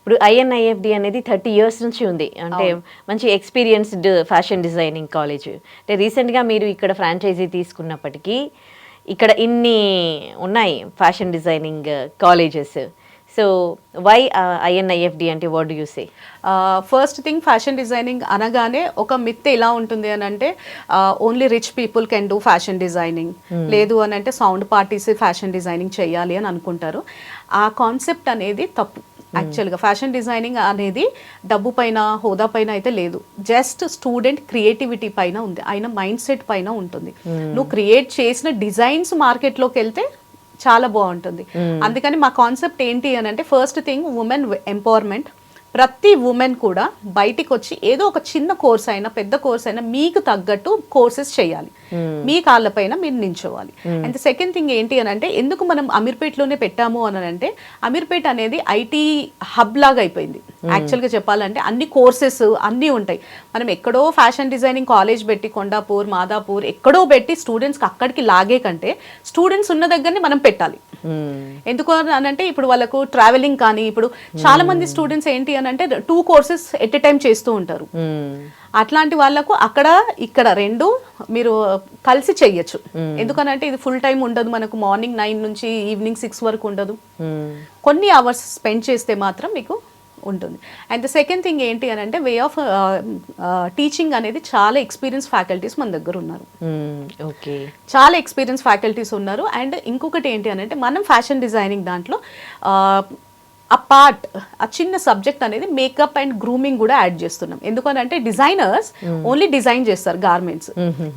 ఇప్పుడు ఐఎన్ఐఎఫ్డి అనేది 30 years నుంచి ఉంది, అంటే మంచి ఎక్స్పీరియన్స్డ్ ఫ్యాషన్ డిజైనింగ్ కాలేజ్. అంటే రీసెంట్గా మీరు ఇక్కడ ఫ్రాంచైజీ తీసుకున్నప్పటికీ ఇక్కడ ఇన్ని ఉన్నాయి fashion designing colleges. So why INIFD అంటే what do you say? First thing, fashion designing అనగానే ఒక మిత్ ఎలా ఉంటుంది అని అంటే only rich people can do fashion designing, లేదు అని అంటే సౌండ్ పార్టీస్ ఫ్యాషన్ డిజైనింగ్ చేయాలి అని అనుకుంటారు. ఆ కాన్సెప్ట్ అనేది తప్పు. యాక్చువల్గా ఫ్యాషన్ డిజైనింగ్ అనేది డబ్బు పైన, హోదా పైన అయితే లేదు. జస్ట్ స్టూడెంట్ క్రియేటివిటీ పైన ఉంది, ఆయన మైండ్ సెట్ పైన ఉంటుంది. నువ్వు క్రియేట్ చేసిన డిజైన్స్ మార్కెట్లోకి వెళ్తే చాలా బాగుంటుంది. అందుకని మా కాన్సెప్ట్ ఏంటి అని అంటే, ఫస్ట్ థింగ్ ఉమెన్ ఎంపవర్మెంట్. ప్రతి ఉమెన్ కూడా బయటికి వచ్చి ఏదో ఒక చిన్న కోర్స్ అయినా పెద్ద కోర్స్ అయినా మీకు తగ్గట్టు కోర్సెస్ చేయాలి, మీ కాళ్ళపైన మీరు నించోవాలి. అండ్ సెకండ్ థింగ్ ఏంటి అని అంటే, ఎందుకు మనం అమీర్పేటలోనే పెట్టాము అని అంటే, అమీర్పేట్ అనేది ఐటీ హబ్ లాగా అయిపోయింది. యాక్చువల్గా చెప్పాలంటే అన్ని కోర్సెస్ అన్నీ ఉంటాయి. మనం ఎక్కడో ఫ్యాషన్ డిజైనింగ్ కాలేజ్ పెట్టి కొండాపూర్, మాదాపూర్ ఎక్కడో పెట్టి స్టూడెంట్స్కి అక్కడికి లాగే కంటే స్టూడెంట్స్ ఉన్న దగ్గరనే మనం పెట్టాలి. ఎందుకు అని అంటే, ఇప్పుడు వాళ్ళకు ట్రావెలింగ్ కానీ, ఇప్పుడు చాలా మంది స్టూడెంట్స్ ఏంటి అని అంటే 2 courses ఎట్ ఎ టైం చేస్తూ ఉంటారు. అట్లాంటి వాళ్ళకు అక్కడ ఇక్కడ 2 మీరు కలిసి చెయ్యొచ్చు. ఎందుకనంటే ఇది ఫుల్ టైం ఉండదు మనకు, మార్నింగ్ 9 నుంచి ఈవినింగ్ 6 వరకు ఉండదు. కొన్ని అవర్స్ స్పెండ్ చేస్తే మాత్రం మీకు ఉంటుంది. అండ్ ద సెకండ్ థింగ్ ఏంటి అని అంటే, వే ఆఫ్ టీచింగ్ అనేది చాలా ఎక్స్పీరియన్స్ ఫ్యాకల్టీస్ మన దగ్గర ఉన్నారు. ఓకే, చాలా ఎక్స్పీరియన్స్ ఫ్యాకల్టీస్ ఉన్నారు. అండ్ ఇంకొకటి ఏంటి అని అంటే, మనం ఫ్యాషన్ డిజైనింగ్ దాంట్లో ఆ పార్ట్, ఆ చిన్న సబ్జెక్ట్ అనేది మేకప్ అండ్ గ్రూమింగ్ కూడా యాడ్ చేస్తున్నాం. ఎందుకనంటే డిజైనర్స్ ఓన్లీ డిజైన్ చేస్తారు గార్మెంట్స్,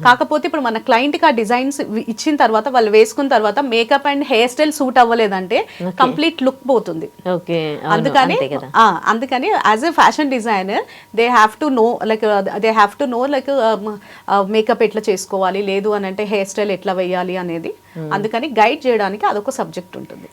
కాకపోతే ఇప్పుడు మన క్లయింట్కి ఆ డిజైన్స్ ఇచ్చిన తర్వాత వాళ్ళు వేసుకున్న తర్వాత makeup and hair style suit అవ్వలేదంటే కంప్లీట్ లుక్ పోతుంది. అందుకని as a fashion designer they have to know like makeup ఎట్లా చేసుకోవాలి, లేదు అని అంటే హెయిర్ స్టైల్ ఎట్లా వేయాలి అనేది. అందుకని గైడ్ చేయడానికి అదొక సబ్జెక్ట్ ఉంటుంది.